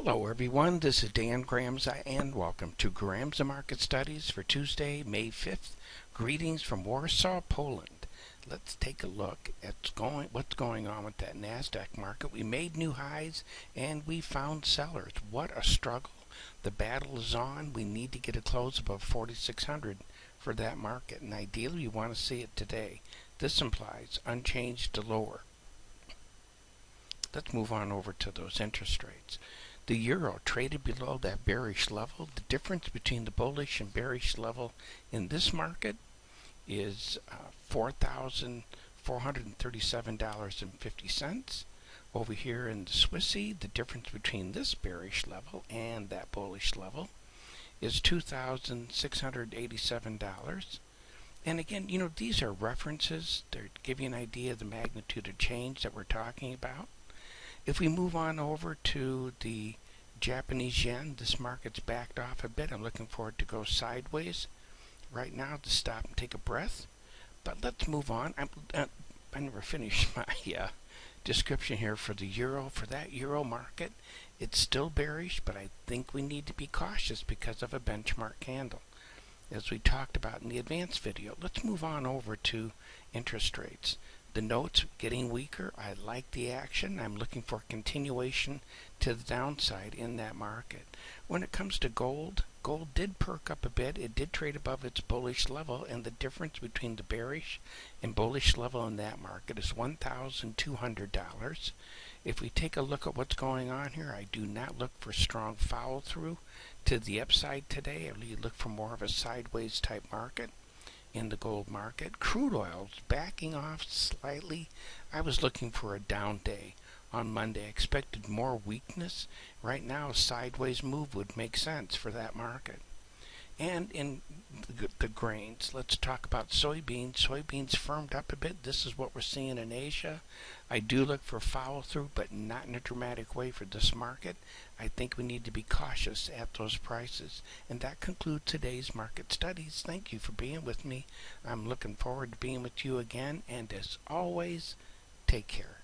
Hello everyone, this is Dan Gramza and welcome to Gramza Market Studies for Tuesday, May 5th. Greetings from Warsaw, Poland. Let's take a look at what's going on with that Nasdaq market. We made new highs and we found sellers. What a struggle. The battle is on. We need to get a close above 4,600 for that market, and ideally we want to see it today. This implies unchanged to lower. Let's move on over to those interest rates. The euro traded below that bearish level. The difference between the bullish and bearish level in this market is $4,437.50. Over here in the Swissy, the difference between this bearish level and that bullish level is $2,687. And again, these are references. They're giving you an idea of the magnitude of change that we're talking about. If we move on over to the Japanese yen, this market's backed off a bit. I'm looking for it to go sideways right now to stop and take a breath. But let's move on. I never finished my description here for the euro. For that euro market, it's still bearish, but I think we need to be cautious because of a benchmark candle, as we talked about in the advanced video. Let's move on over to interest rates. The notes getting weaker. I like the action. I'm looking for continuation to the downside in that market. When it comes to gold, gold did perk up a bit. It did trade above its bullish level, and the difference between the bearish and bullish level in that market is $1,200. If we take a look at what's going on here, I do not look for strong follow through to the upside today. I really look for more of a sideways type market in the gold market. Crude oil's backing off slightly. I was looking for a down day on Monday. I expected more weakness. Right now, a sideways move would make sense for that market. And in the grains, let's talk about soybeans. Soybeans firmed up a bit. This is what we're seeing in Asia. I do look for follow through, but not in a dramatic way for this market. I think we need to be cautious at those prices. And that concludes today's market studies. Thank you for being with me. I'm looking forward to being with you again. And as always, take care.